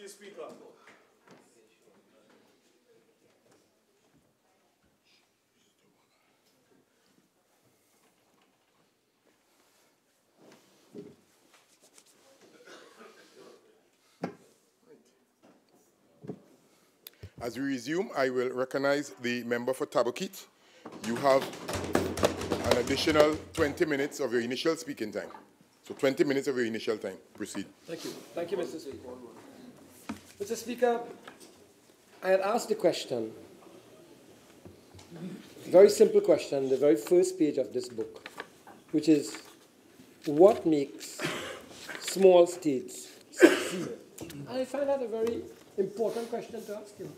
Deputy Speaker. As we resume, I will recognize the member for Tabokit. You have an additional 20 minutes of your initial speaking time. So 20 minutes of your initial time. Proceed. Thank you. Thank you, Mr. Speaker. Mr. Speaker, I had asked the question, a very simple question, the very first page of this book, which is, what makes small states succeed? And I find that a very important question to ask you.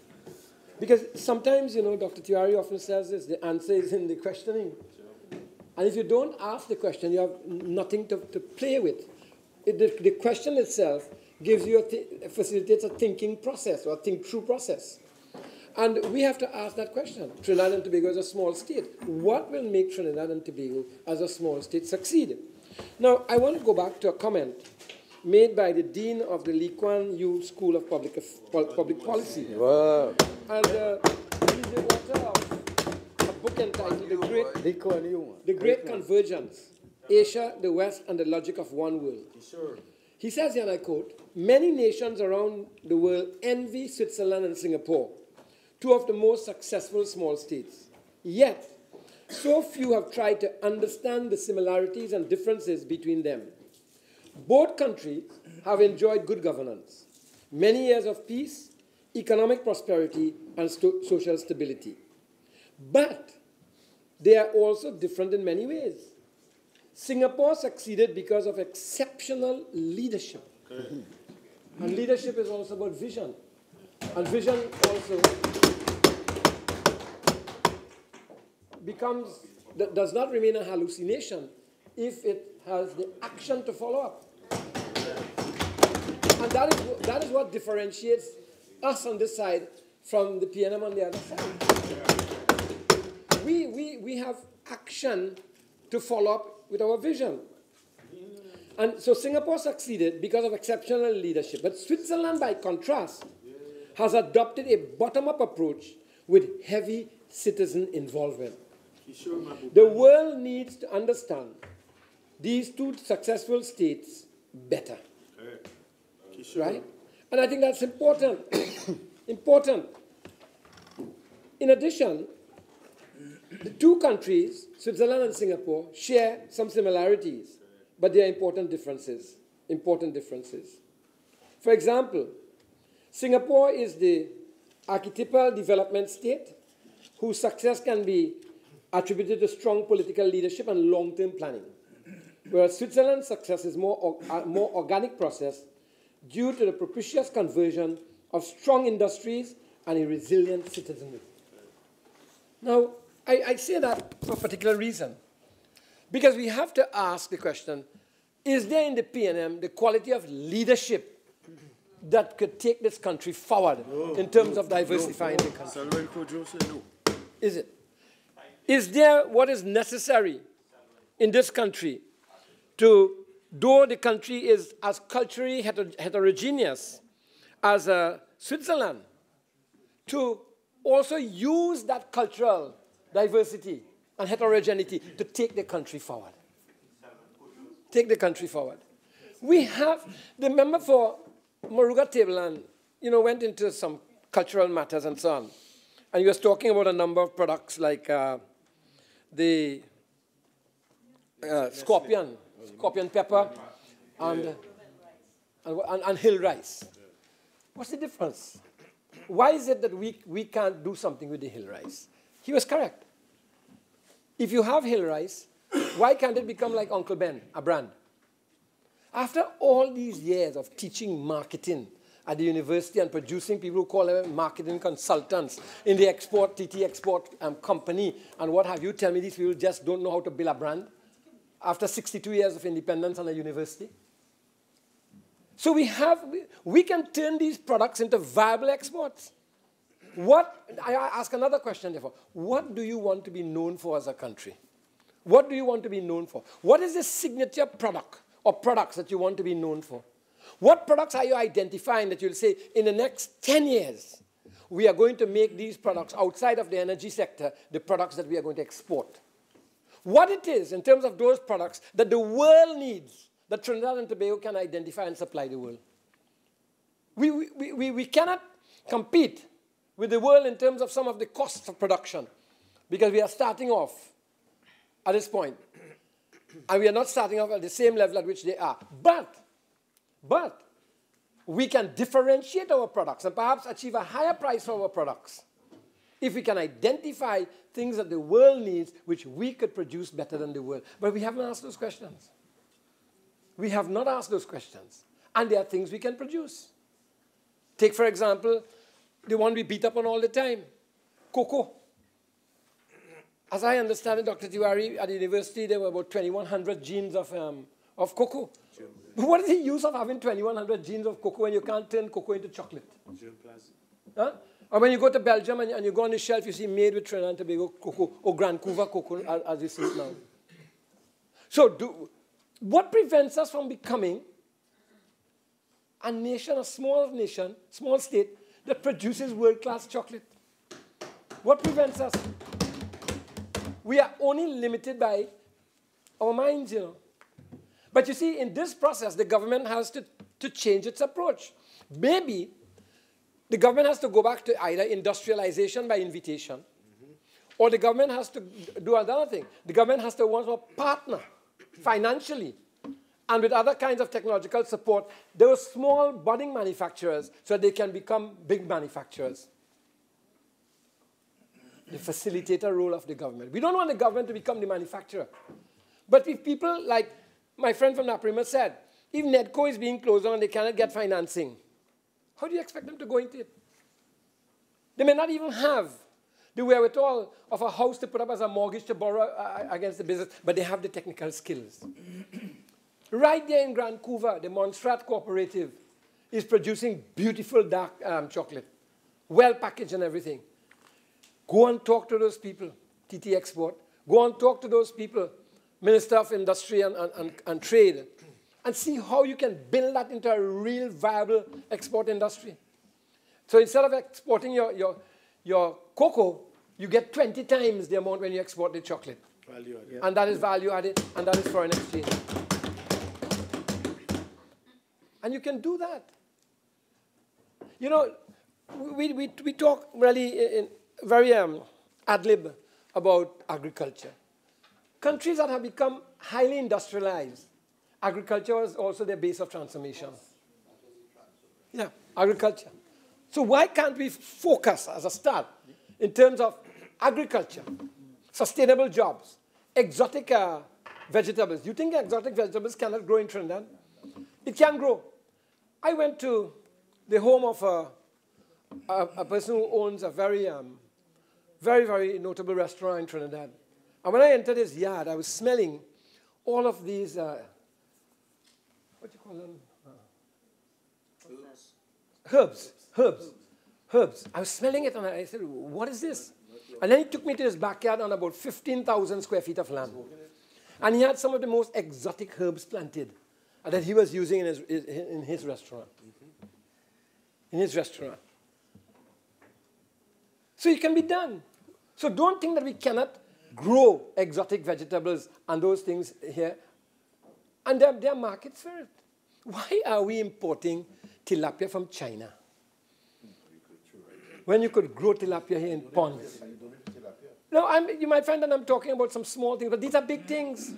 Because sometimes, you know, Dr. Tiwari often says this, the answer is in the questioning. And if you don't ask the question, you have nothing to play with. The question itself gives you facilitates a thinking process or a think-through process. And we have to ask that question. Trinidad and Tobago is a small state. What will make Trinidad and Tobago as a small state succeed? Now, I want to go back to a comment made by the Dean of the Lee Kuan Yew School of Public Policy. Wow. And he's the author of a book entitled The Great Convergence, Asia, the West, and the Logic of One World. Sure. He says, and I quote, many nations around the world envy Switzerland and Singapore, two of the most successful small states. Yet, so few have tried to understand the similarities and differences between them. Both countries have enjoyed good governance, many years of peace, economic prosperity, and social stability. But they are also different in many ways. Singapore succeeded because of exceptional leadership. And leadership is also about vision. And vision also does not remain a hallucination if it has the action to follow up. And that is what differentiates us on this side from the PNM on the other side. We have action to follow up with our vision. And so Singapore succeeded because of exceptional leadership. But Switzerland, by contrast, has adopted a bottom-up approach with heavy citizen involvement. The world needs to understand these two successful states better. Right? And I think that's important. Important. In addition, the two countries, Switzerland and Singapore, share some similarities, but there are important differences. Important differences. For example, Singapore is the archetypal development state whose success can be attributed to strong political leadership and long-term planning, whereas Switzerland's success is more organic process due to the propitious conversion of strong industries and a resilient citizenry. Now, I say that for a particular reason, because we have to ask the question, is there in the PNM the quality of leadership that could take this country forward in terms of diversifying the country? Is it? Is there what is necessary in this country to, though the country is as culturally heterogeneous as Switzerland, to also use that cultural diversity and heterogeneity to take the country forward? Take the country forward. We have, the member for Moruga Tableland, you know, went into some cultural matters and so on. And he was talking about a number of products like the scorpion pepper and hill rice. What's the difference? Why is it that we can't do something with the hill rice? He was correct. If you have hill rice, why can't it become like Uncle Ben, a brand? After all these years of teaching marketing at the university and producing people who call them marketing consultants in the TT export company and what have you, tell me these people just don't know how to build a brand after 62 years of independence and a university? So we can turn these products into viable exports. I ask another question, therefore. What do you want to be known for as a country? What do you want to be known for? What is the signature product or products that you want to be known for? What products are you identifying that you'll say, in the next 10 years, we are going to make these products outside of the energy sector, the products that we are going to export? What it is in terms of those products that the world needs, that Trinidad and Tobago can identify and supply the world. We cannot compete with the world in terms of some of the costs of production because we are starting off at this point. And we are not starting off at the same level at which they are. But we can differentiate our products and perhaps achieve a higher price for our products if we can identify things that the world needs which we could produce better than the world. But we haven't asked those questions. We have not asked those questions. And there are things we can produce. Take, for example, the one we beat up on all the time, cocoa. As I understand it, Dr. Tiwari, at the university, there were about 2,100 genes of cocoa. But what is the use of having 2,100 genes of cocoa when you can't turn cocoa into chocolate? Huh? Or when you go to Belgium and you go on the shelf, you see made with Trinidad and Tobago cocoa or Vancouver cocoa, as you see it now. So what prevents us from becoming a nation, a small state, that produces world-class chocolate? What prevents us? We are only limited by our minds, you know. But you see, in this process, the government has to change its approach. Maybe the government has to go back to either industrialization by invitation, or the government has to do another thing. The government has to want to partner financially and with other kinds of technological support, those small budding manufacturers so they can become big manufacturers. The facilitator role of the government. We don't want the government to become the manufacturer. But if people, like my friend from Naprima said, if NEDCO is being closed down and they cannot get financing, how do you expect them to go into it? They may not even have the wherewithal of a house to put up as a mortgage to borrow against the business, but they have the technical skills. Right there in Vancouver, the Montserrat Cooperative is producing beautiful dark chocolate, well packaged and everything. Go and talk to those people, TT Export. Go and talk to those people, Minister of Industry and Trade, and see how you can build that into a real viable export industry. So instead of exporting your cocoa, you get 20 times the amount when you export the chocolate. Value added. And that is value added, and that is foreign exchange. And you can do that. You know, we talk really very ad lib about agriculture. Countries that have become highly industrialized, agriculture was also their base of transformation. Yeah, agriculture. So why can't we focus as a start in terms of agriculture, sustainable jobs, exotic vegetables? You think exotic vegetables cannot grow in Trinidad? It can grow. I went to the home of a person who owns a very, very notable restaurant in Trinidad. And when I entered his yard, I was smelling all of these, what do you call them? Herbs. I was smelling it and I said, what is this? And then he took me to his backyard on about 15,000 square feet of land. And he had some of the most exotic herbs planted that he was using in his restaurant. In his restaurant. So it can be done. So don't think that we cannot grow exotic vegetables and those things here. And there are markets for it. Why are we importing tilapia from China? When you could grow tilapia here in ponds. No, you might find that I'm talking about some small things, but these are big things.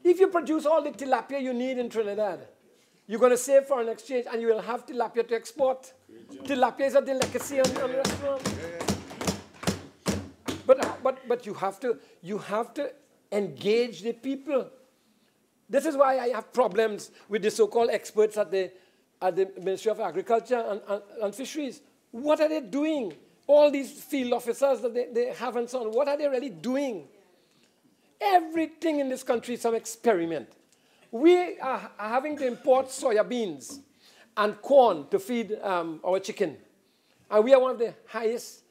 If you produce all the tilapia you need in Trinidad, you're going to save foreign exchange and you will have tilapia to export. Tilapia is a delicacy on the restaurant. But you have to engage the people. This is why I have problems with the so-called experts at the Ministry of Agriculture and Fisheries. What are they doing? All these field officers that they have and so on, what are they really doing? Everything in this country is some experiment. We are having to import soya beans and corn to feed our chicken. And we are one of the highest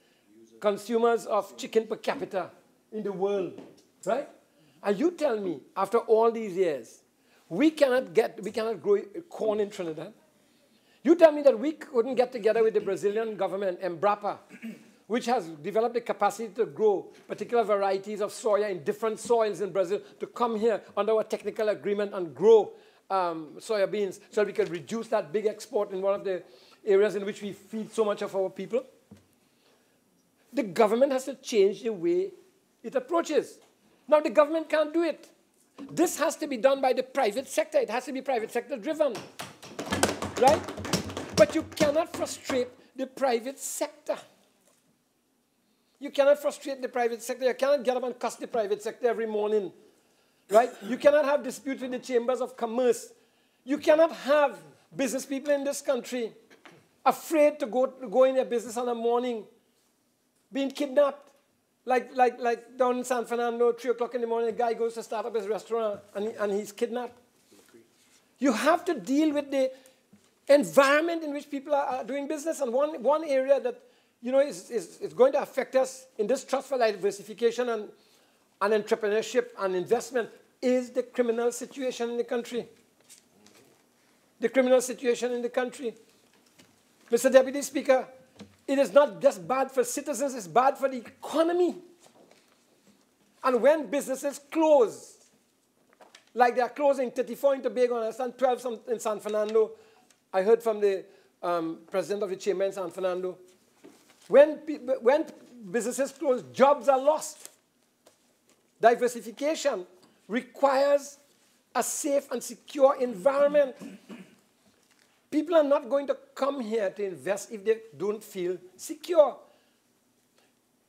consumers of chicken per capita in the world, right? And you tell me, after all these years, We cannot grow corn in Trinidad. You tell me that we couldn't get together with the Brazilian government, Embrapa, which has developed the capacity to grow particular varieties of soya in different soils in Brazil, to come here under a technical agreement and grow soya beans so that we can reduce that big export in one of the areas in which we feed so much of our people. The government has to change the way it approaches. Now, the government can't do it. This has to be done by the private sector. It has to be private sector driven, right? But you cannot frustrate the private sector. You cannot frustrate the private sector. You cannot get up and cuss the private sector every morning, right? You cannot have disputes with the chambers of commerce. You cannot have business people in this country afraid to go in their business on a morning, being kidnapped. Like down in San Fernando, 3 o'clock in the morning, a guy goes to start up his restaurant and he's kidnapped. You have to deal with the environment in which people are doing business. And one area that is going to affect us in this trust for diversification and entrepreneurship and investment is the criminal situation in the country. The criminal situation in the country. Mr. Deputy Speaker, it is not just bad for citizens, it's bad for the economy. And when businesses close, like they are closing 34 in Tobago and 12 in San Fernando, I heard from the president of the chamber in San Fernando, when businesses close, jobs are lost. Diversification requires a safe and secure environment. People are not going to come here to invest if they don't feel secure.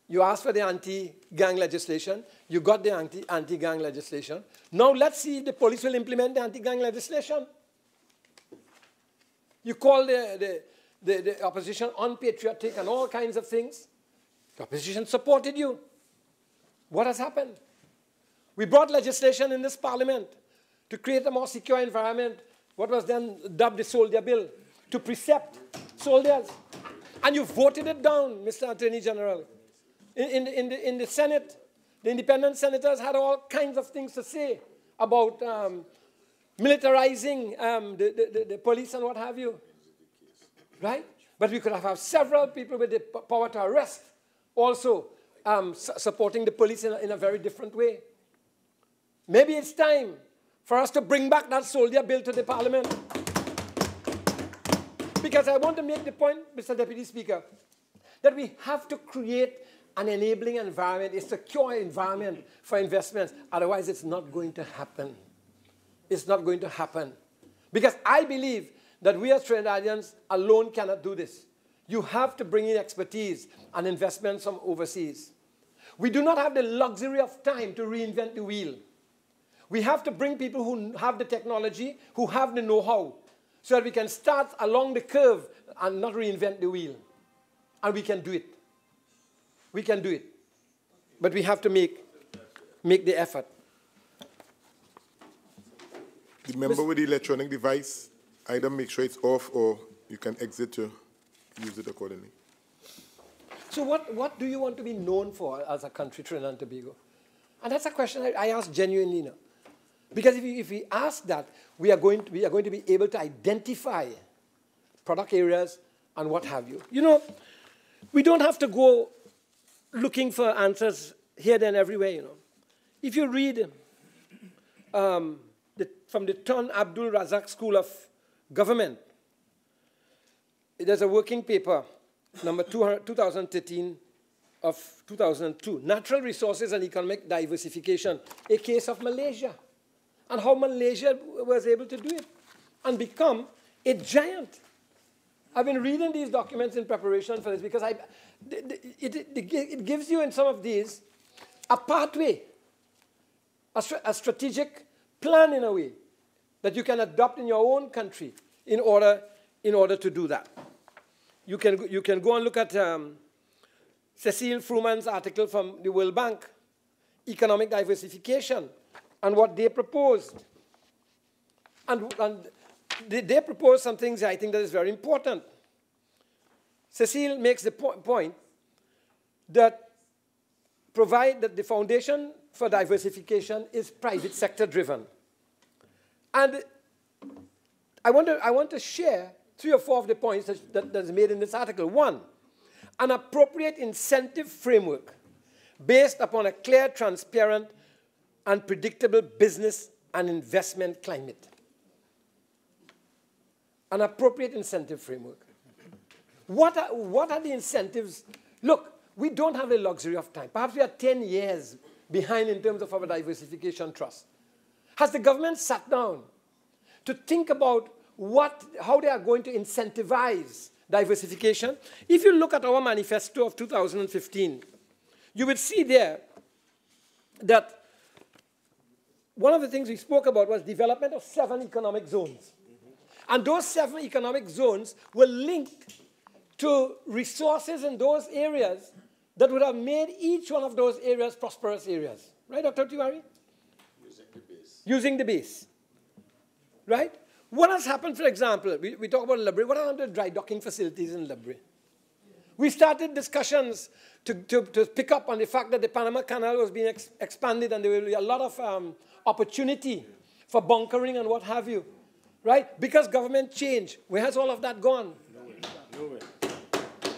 You asked for the anti-gang legislation. You got the anti-gang legislation. Now let's see if the police will implement the anti-gang legislation. You call the opposition unpatriotic and all kinds of things. The opposition supported you. What has happened? We brought legislation in this parliament to create a more secure environment, what was then dubbed the soldier bill, to precept soldiers. And you voted it down, Mr. Attorney General. In the Senate, the independent senators had all kinds of things to say about militarizing the police and what have you. Right? But we could have several people with the power to arrest also supporting the police in a very different way. Maybe it's time for us to bring back that soldier bill to the parliament. Because I want to make the point, Mr. Deputy Speaker, that we have to create an enabling environment, a secure environment for investments. Otherwise, it's not going to happen. It's not going to happen. Because I believe that we as Trinidadians alone cannot do this. You have to bring in expertise and investments from overseas. We do not have the luxury of time to reinvent the wheel. We have to bring people who have the technology, who have the know-how, so that we can start along the curve and not reinvent the wheel. And we can do it. We can do it. But we have to make the effort. The member with the electronic device, either make sure it's off or you can exit to use it accordingly. So what do you want to be known for as a country, Trinidad and Tobago? And that's a question I ask genuinely now. Because if we ask that, we are going to be able to identify product areas and what have you. You know, we don't have to go looking for answers here, there, and everywhere, you know. If you read from the Tun Abdul Razak School of Government, there's a working paper, number 2013 of 2002, Natural Resources and Economic Diversification, a case of Malaysia, and how Malaysia was able to do it and become a giant. I've been reading these documents in preparation for this because it gives you in some of these a pathway, a strategic plan in a way that you can adopt in your own country in order to do that. You can go and look at Cecile Fruman's article from the World Bank, Economic Diversification, and what they proposed. And they propose some things I think that is very important. Cecile makes the point that the foundation for diversification is private sector driven. And I want to share 3 or 4 of the points that's made in this article. 1, an appropriate incentive framework based upon a clear, transparent, and predictable business and investment climate. An appropriate incentive framework. What are the incentives? Look, we don't have the luxury of time. Perhaps we are 10 years behind in terms of our diversification trust. Has the government sat down to think about how they are going to incentivize diversification? If you look at our manifesto of 2015, you will see there that one of the things we spoke about was development of 7 economic zones. And those 7 economic zones were linked to resources in those areas that would have made each one of those areas prosperous areas. Right, Dr. Tiwari? Using the base. Using the base. Right? What has happened, for example, we talk about Libre. What are the dry docking facilities in Libre? We started discussions to pick up on the fact that the Panama Canal was being expanded and there will be a lot of opportunity for bunkering and what have you. Right? Because government changed. Where has all of that gone? Nowhere.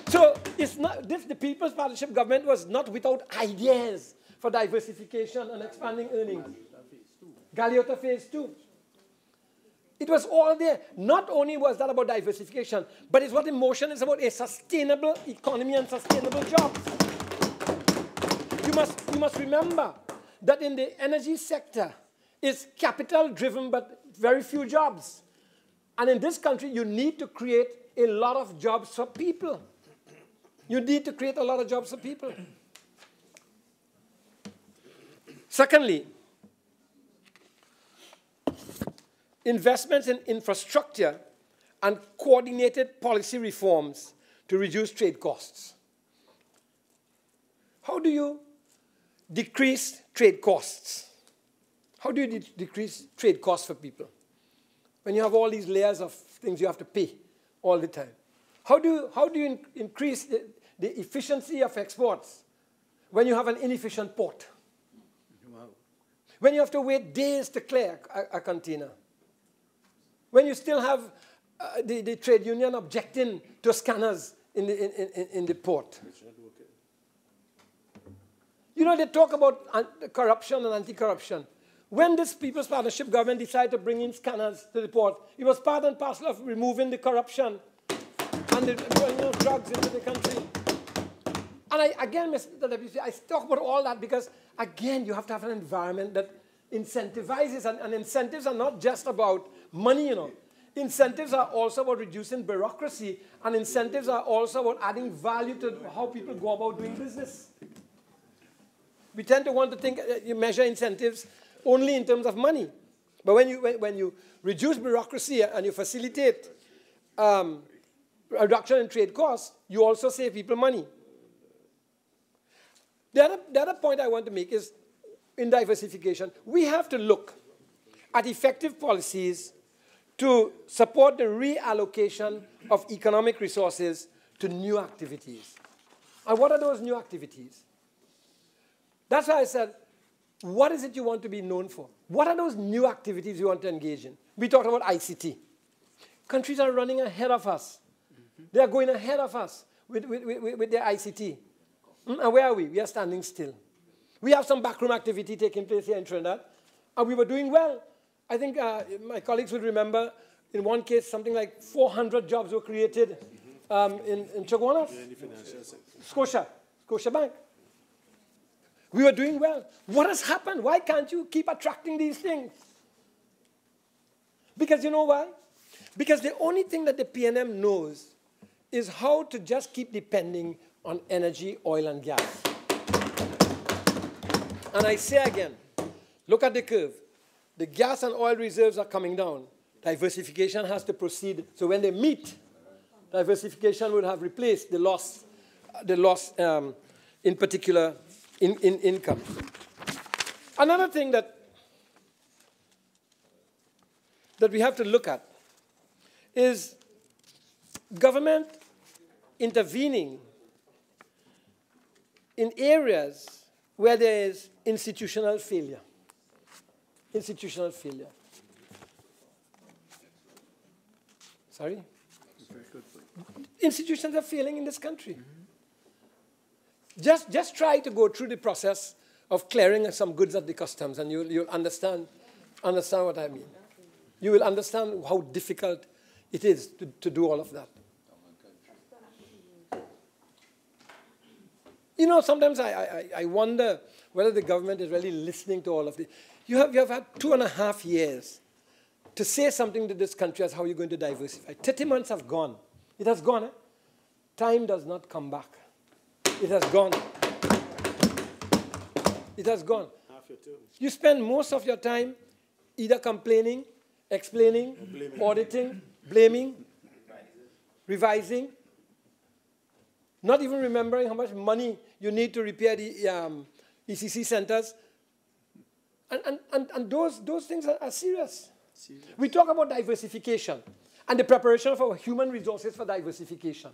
So it's not, the People's Partnership government was not without ideas for diversification and expanding earnings. Galeota Phase 2. It was all there. Not only was that about diversification, but it's what emotion is about, a sustainable economy and sustainable jobs. You must remember that in the energy sector, it's capital-driven, but very few jobs. And in this country, you need to create a lot of jobs for people. You need to create a lot of jobs for people. Secondly, investments in infrastructure and coordinated policy reforms to reduce trade costs. How do you decrease trade costs? How do you decrease trade costs for people when you have all these layers of things you have to pay all the time? How do you increase the efficiency of exports when you have an inefficient port? Wow. When you have to wait days to clear a container? When you still have the trade union objecting to scanners in the port? You know, they talk about corruption and anti-corruption. When this People's Partnership government decided to bring in scanners to the port, it was part and parcel of removing the corruption and the drugs into the country. And again, Mr. Deputy, I talk about all that because, again, you have to have an environment that incentivizes, and incentives are not just about money, you know. Incentives are also about reducing bureaucracy, and incentives are also about adding value to how people go about doing business. We tend to want to think you measure incentives only in terms of money. But when you reduce bureaucracy and you facilitate reduction in trade costs, you also save people money. The other point I want to make is, in diversification, we have to look at effective policies to support the reallocation of economic resources to new activities. And what are those new activities? That's why I said, what is it you want to be known for? What are those new activities you want to engage in? We talked about ICT. Countries are running ahead of us. They are going ahead of us with their ICT. And where are we? We are standing still. We have some backroom activity taking place here in Trinidad, and we were doing well. I think my colleagues would remember, in one case, something like 400 jobs were created in Chaguanas. Yeah, in the financial sector. Scotia Bank. We were doing well. What has happened? Why can't you keep attracting these things? Because you know why? Because the only thing that the PNM knows is how to just keep depending on energy, oil, and gas. And I say again, look at the curve. The gas and oil reserves are coming down. Diversification has to proceed. So when they meet, diversification will have replaced the loss in particular in income. Another thing that we have to look at is government intervening in areas where there is institutional failure. Institutional failure. Sorry? Institutions are failing in this country. Just try to go through the process of clearing some goods at the customs, and you'll understand what I mean. You will understand how difficult it is to do all of that. You know, sometimes I wonder whether the government is really listening to all of this. You have had 2.5 years to say something to this country as how you're going to diversify. 30 months have gone. It has gone. Eh? Time does not come back. It has gone. It has gone. You spend most of your time either complaining, explaining, auditing, blaming, revising, not even remembering how much money you need to repair the ECC centers. And those things are serious. We talk about diversification and the preparation of our human resources for diversification.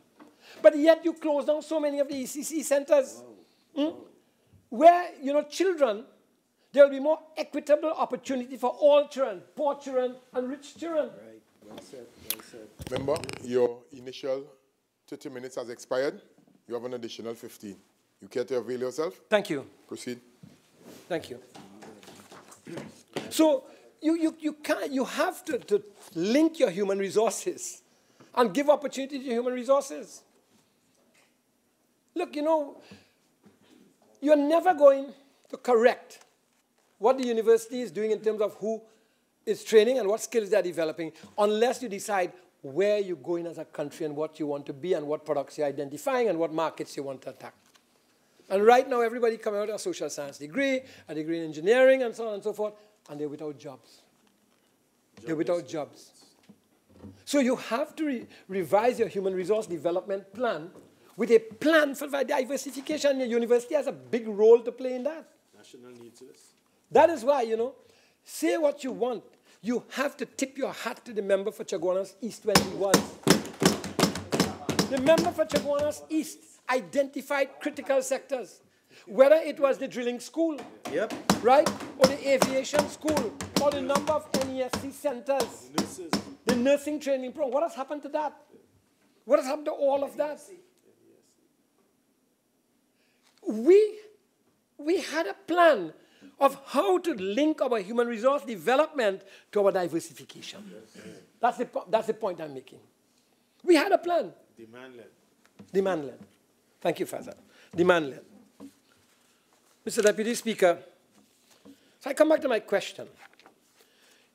But yet you close down so many of the ECC centers. Where, you know, children, there will be more equitable opportunity for all children, poor children and rich children. Right. Well said. Well said. Remember, your initial 30 minutes has expired. You have an additional 15. You care to avail yourself? Thank you. Proceed. Thank you. So you have to link your human resources and give opportunity to human resources. Look, you know, you're never going to correct what the university is doing in terms of who is training and what skills they're developing unless you decide where you're going as a country and what you want to be and what products you're identifying and what markets you want to attack. And right now, everybody coming out with a social science degree, a degree in engineering, and so on and so forth, and they're without jobs. They're without jobs. So you have to revise your human resource development plan with a plan for diversification. Your university has a big role to play in that. National needs this. That is why, you know, say what you want. You have to tip your hat to the member for Chaguanas East when he was. The member for Chaguanas East identified critical sectors, whether it was the drilling school, Yep. right, or the aviation school, or the number of NESC centers, Nurses. the nursing training program. What has happened to that? What has happened to all of that? We had a plan of how to link our human resource development to our diversification. Yes. That's the point I'm making. We had a plan. Demand-led. Demand-led. Thank you, Faisal. Demand-led. Mr. Deputy Speaker, so I come back to my question.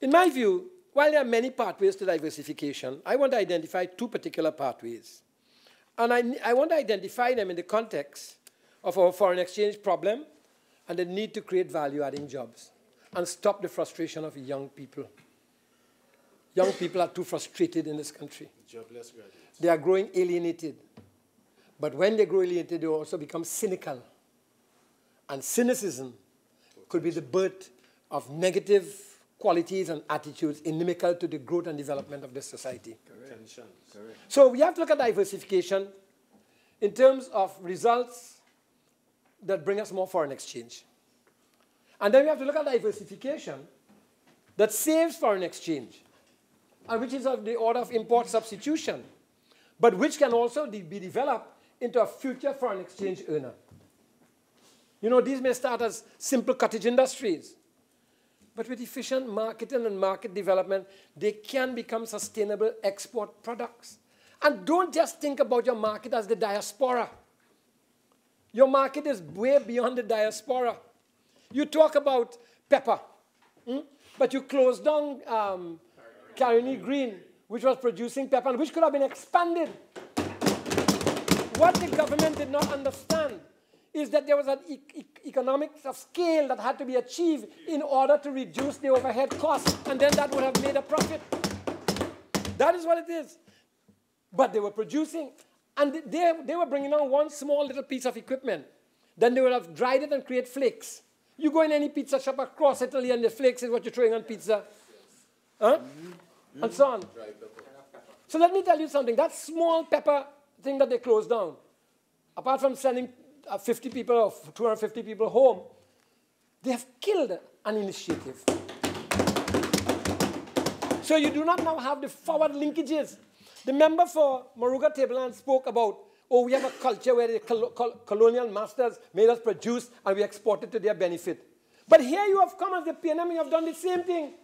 In my view, while there are many pathways to diversification, I want to identify 2 particular pathways. And I want to identify them in the context of our foreign exchange problem and the need to create value-adding jobs and stop the frustration of young people. Young people are too frustrated in this country. Jobless graduates. They are growing alienated. But when they grow alienated, they also become cynical. And cynicism could be the birth of negative qualities and attitudes inimical to the growth and development of this society. Tensions. Correct. So we have to look at diversification in terms of results that bring us more foreign exchange. And then we have to look at diversification that saves foreign exchange, and which is of the order of import substitution, but which can also be developed into a future foreign exchange earner. You know, these may start as simple cottage industries, but with efficient marketing and market development, they can become sustainable export products. And don't just think about your market as the diaspora. Your market is way beyond the diaspora. You talk about pepper, but you closed down Caroni Green, which was producing pepper, and which could have been expanded. What the government did not understand is that there was an economics of scale that had to be achieved in order to reduce the overhead costs, and then that would have made a profit. That is what it is. But they were producing, and they were bringing on one small little piece of equipment. Then they would have dried it and create flakes. You go in any pizza shop across Italy, and the flakes is what you're throwing on pizza. Huh? And so on. So let me tell you something. That small pepper thing that they closed down, apart from sending 50 people or 250 people home, they have killed an initiative. So you do not now have the forward linkages The member for Moruga Tableland spoke about, oh, we have a culture where the colonial masters made us produce and we exported to their benefit. But here you have come as the PNM, you have done the same thing.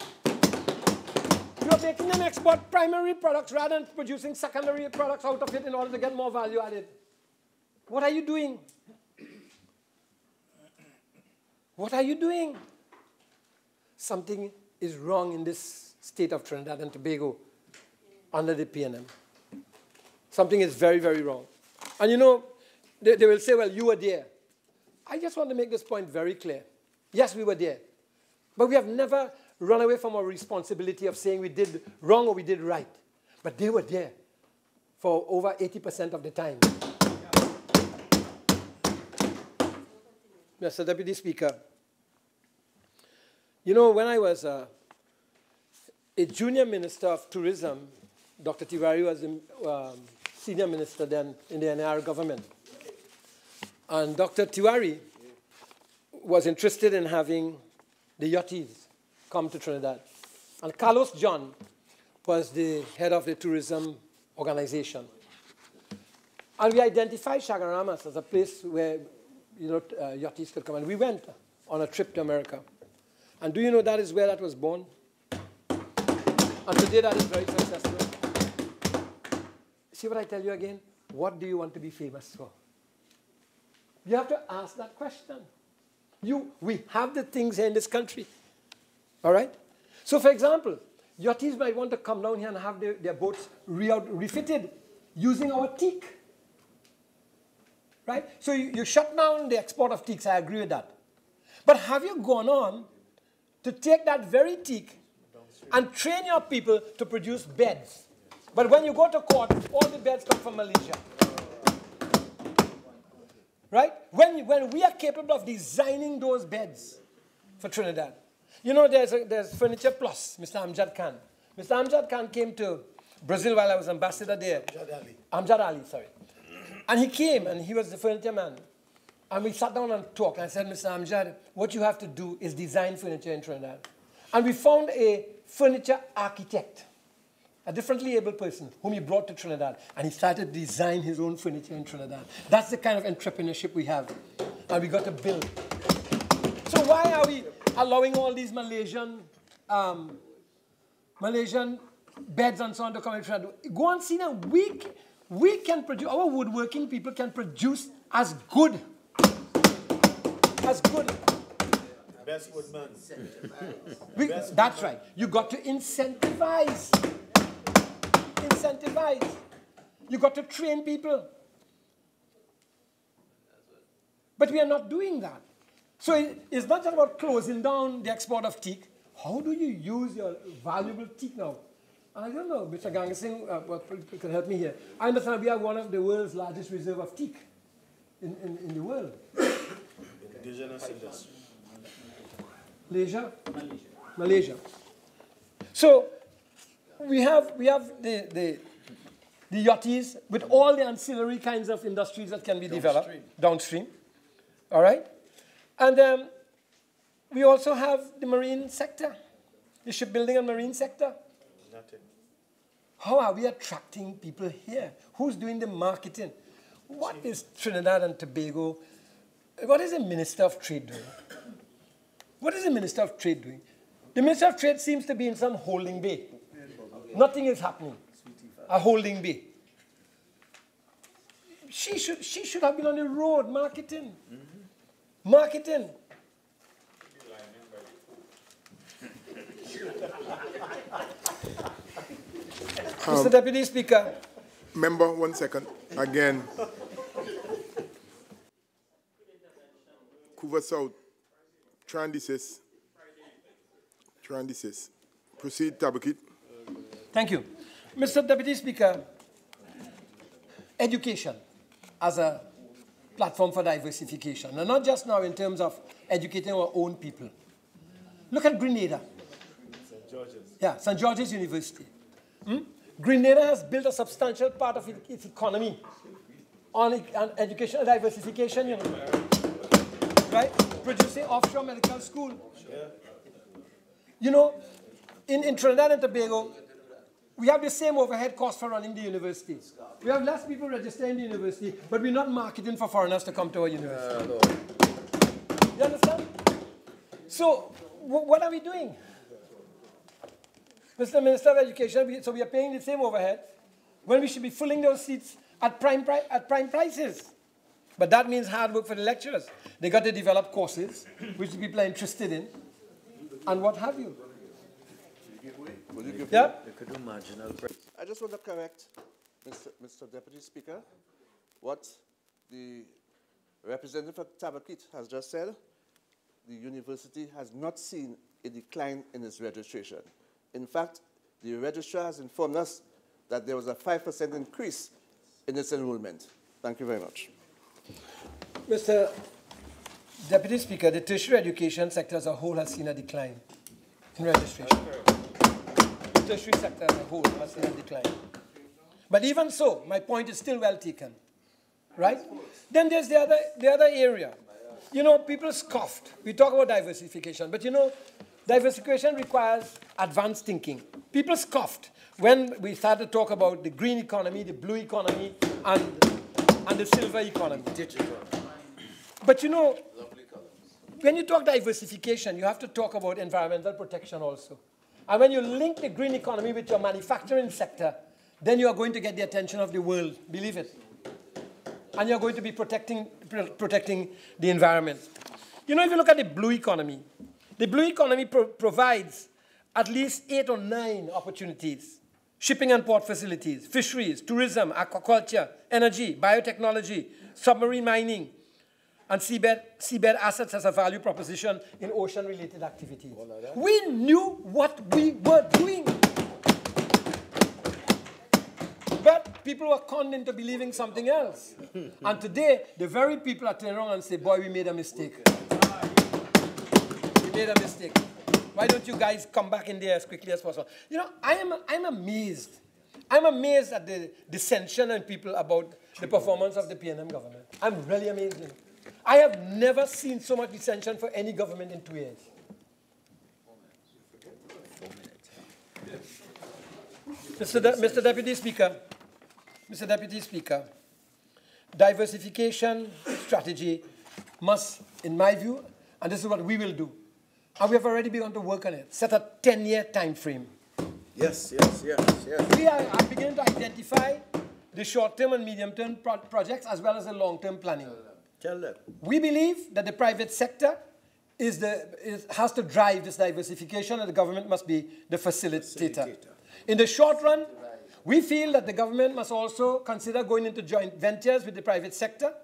You are making them export primary products rather than producing secondary products out of it in order to get more value added. What are you doing? What are you doing? Something is wrong in this state of Trinidad and Tobago under the PNM. Something is very, very wrong. And you know, they will say, well, you were there. I just want to make this point very clear. Yes, we were there. But we have never run away from our responsibility of saying we did wrong or we did right. But they were there for over 80% of the time. Mr. Deputy Speaker, you know, when I was a junior minister of tourism, Dr. Tiwari was a senior minister then in the NAR government. And Dr. Tiwari was interested in having the yachties come to Trinidad. And Carlos John was the head of the tourism organization. And we identified Chagaramas as a place where, you know, yachties could come. And we went on a trip to America. And do you know that is where that was born? And today that is very successful. See what I tell you again? What do you want to be famous for? You have to ask that question. We have the things here in this country. All right? So, for example, yachties might want to come down here and have their boats refitted using our teak. Right? So you shut down the export of teaks. I agree with that. But have you gone on to take that very teak and train your people to produce beds? But when you go to court, all the beds come from Malaysia. Right? When we are capable of designing those beds for Trinidad. You know, there's Furniture Plus, Mr. Amjad Khan. Mr. Amjad Khan came to Brazil while I was ambassador there. Amjad Ali, sorry. And he came, and he was the furniture man. And we sat down and talked. And I said, Mr. Amjad, what you have to do is design furniture in Trinidad. And we found a furniture architect, a differently able person whom he brought to Trinidad. And he started to design his own furniture in Trinidad. That's the kind of entrepreneurship we have. And we got to build. So why are we allowing all these Malaysian beds and so on to come in Trinidad? Go and see them. We can produce, our woodworking people can produce as good. As good. Best woodman. That's right. You got to incentivize. Incentivize. You got to train people. But we are not doing that. So it's not just about closing down the export of teak. How do you use your valuable teak now? I don't know, Mr. Ganga Singh can help me here. I understand we have one of the world's largest reserve of teak in the world. Indigenous industry. Malaysia. So we have the yachties with all the ancillary kinds of industries that can be developed downstream. All right? And we also have the marine sector, the shipbuilding and marine sector. Nothing. How are we attracting people here? Who's doing the marketing? What is Trinidad and Tobago? What is the Minister of Trade doing? What is the Minister of Trade doing? The Minister of Trade seems to be in some holding bay. Nothing is happening. A holding bay. She should have been on the road marketing. Marketing. Mr. Deputy Speaker. Member, 1 second. Again. Couva South. Try and desist. Proceed, Tabakit. Thank you. Mr. Deputy Speaker, education as a platform for diversification, and not just now in terms of educating our own people. Look at Grenada. St. George's. Yeah, St. George's University. Grenada has built a substantial part of its economy on education and diversification, you know. Right? Producing offshore medical school. Yeah. You know, in Trinidad and Tobago, we have the same overhead cost for running the university. We have less people registered in the university, but we're not marketing for foreigners to come to our university. No. You understand? So, what are we doing? Mr. Minister of Education, so we are paying the same overhead when we should be filling those seats at prime prices. But that means hard work for the lecturers. They got to develop courses which people are interested in, and what have you. Yeah? You could do marginal price. I just want to correct Mr. Deputy Speaker. What the representative of Tabakit has just said, the university has not seen a decline in its registration. In fact, the registrar has informed us that there was a 5% increase in its enrollment. Thank you very much. Mr. Deputy Speaker, the tertiary education sector as a whole has seen a decline in registration. The tertiary sector as a whole has seen a decline. But even so, my point is still well taken, right? Then there's the other area. You know, people scoffed. We talk about diversification, but you know, diversification requires advanced thinking. People scoffed when we started to talk about the green economy, the blue economy, and the silver economy. Digital. But you know, when you talk diversification, you have to talk about environmental protection also. And when you link the green economy with your manufacturing sector, then you are going to get the attention of the world, believe it. And you're going to be protecting the environment. You know, if you look at the blue economy provides at least 8 or 9 opportunities. Shipping and port facilities, fisheries, tourism, aquaculture, energy, biotechnology, submarine mining, and seabed assets as a value proposition in ocean-related activities. We knew what we were doing. But people were conned into believing something else. And today, the very people are turning around and say, boy, we made a mistake. We made a mistake. Why don't you guys come back in there as quickly as possible? You know, I'm amazed. I'm amazed at the dissension in people about the performance of the PNM government. I'm really amazed. I have never seen so much dissension for any government in 2 years. Mr. Deputy Speaker, diversification strategy must, in my view, and this is what we will do, and we have already begun to work on it, set a 10-year time frame. Yes. We are beginning to identify the short-term and medium-term projects as well as the long-term planning. Tell them. We believe that the private sector has to drive this diversification, and the government must be the facilitator. In the short run, we feel that the government must also consider going into joint ventures with the private sector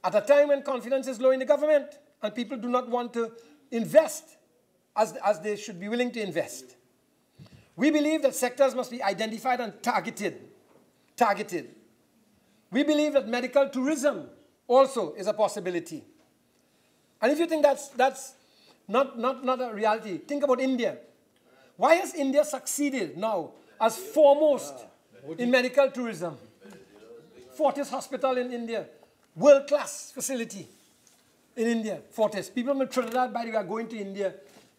at a time when confidence is low in the government and people do not want to invest as they should be willing to invest. We believe that sectors must be identified and targeted. We believe that medical tourism also is a possibility. And if you think that's not a reality, think about India. Why has India succeeded now as foremost in medical tourism? Fortis Hospital in India, world-class facility in India, Fortis. People from Trinidad, by the way, are going to India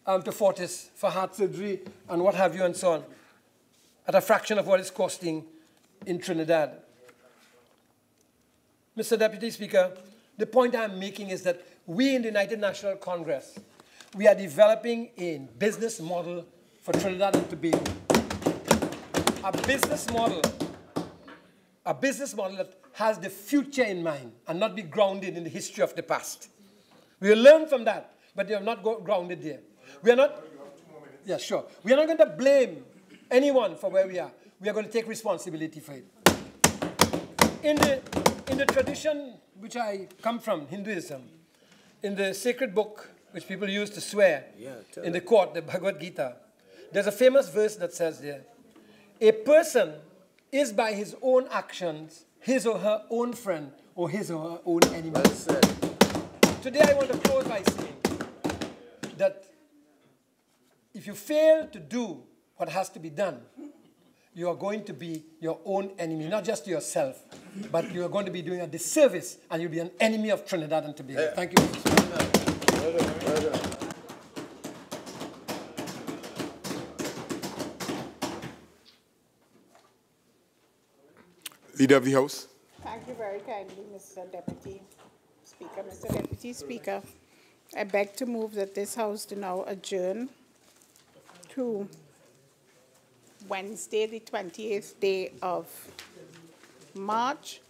to Fortis for heart surgery and what have you and so on, at a fraction of what it's costing in Trinidad. Mr. Deputy Speaker, the point I'm making is that we in the United National Congress, we are developing a business model for Trinidad and Tobago. A business model that has the future in mind and not be grounded in the history of the past. We will learn from that, but they are not grounded there. We are not, yeah, sure. We are not going to blame anyone for where we are. We are going to take responsibility for it. In the tradition which I come from, Hinduism, in the sacred book which people use to swear in the court, the Bhagavad Gita, there's a famous verse that says there, a person is by his own actions his or her own friend or his or her own enemy. Well said. Today I want to close by saying that if you fail to do what has to be done, you are going to be your own enemy, not just to yourself, but you are going to be doing a disservice and you'll be an enemy of Trinidad and Tobago. Yeah. Thank you, Mr. Speaker. Well done. Leader of the House. Thank you very kindly, Mr. Deputy Speaker. Mr. Deputy Speaker, I beg to move that this House do now adjourn to Wednesday, the 28th day of March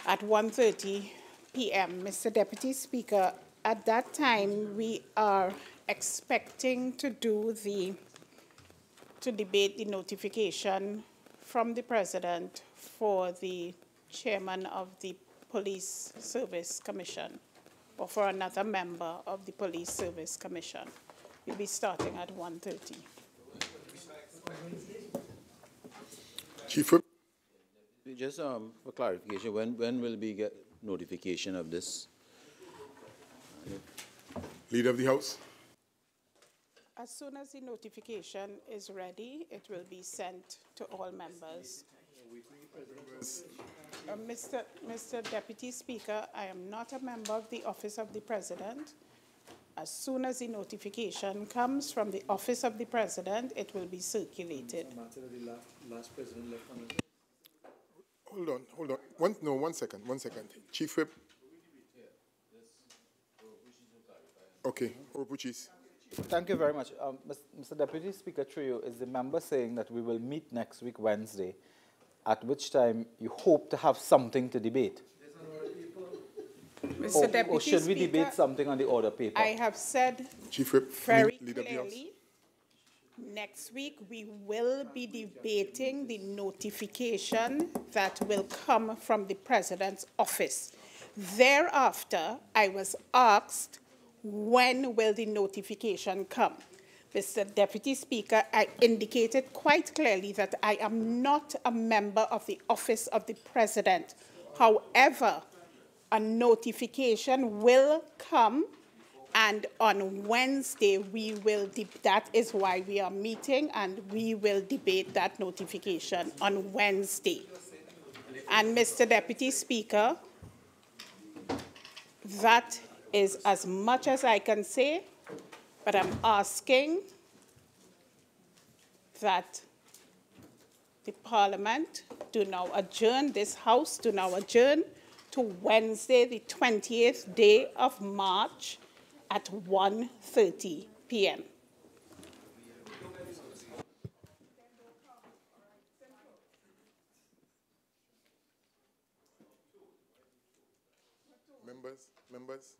at 1:30 p.m. Mr. Deputy Speaker, at that time we are expecting to debate the notification from the President for the chairman of the Police Service Commission, or for another member of the Police Service Commission. We'll be starting at 1:30. Chief Whip. Just for clarification, when will we get notification of this? Leader of the House. As soon as the notification is ready, it will be sent to all members. Mr. Deputy Speaker, I am not a member of the Office of the President. As soon as the notification comes from the Office of the President, it will be circulated. Hold on. One second. Chief Whip. Okay, Orupuchis. Thank you very much. Mr. Deputy Speaker, through you, is the member saying that we will meet next week, Wednesday, at which time you hope to have something to debate? Mr. Deputy or should we Speaker, debate something on the order paper? I have said Chief Whip, very Leader of the House. clearly, next week we will be debating the notification that will come from the President's office. Thereafter, I was asked, when will the notification come? Mr. Deputy Speaker, I indicated quite clearly that I am not a member of the Office of the President. However, a notification will come, and on Wednesday that is why we are meeting, and we will debate that notification on Wednesday. And Mr. Deputy Speaker, that is as much as I can say, but I'm asking that the Parliament do now adjourn, this House do now adjourn to Wednesday, the 20th day of March at 1:30 p.m. Members.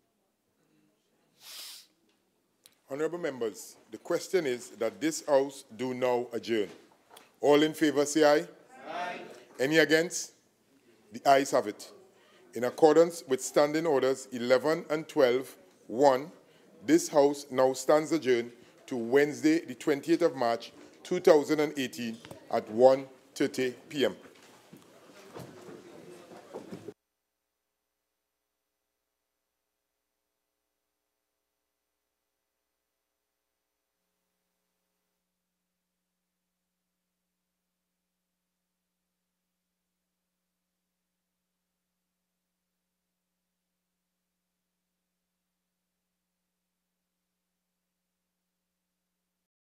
Honorable members, the question is that this House do now adjourn. All in favor say aye. Aye. Any against? The ayes have it. In accordance with Standing Orders 11 and 12(1), this House now stands adjourned to Wednesday, the 20th of March, 2018 at 1:30 p.m.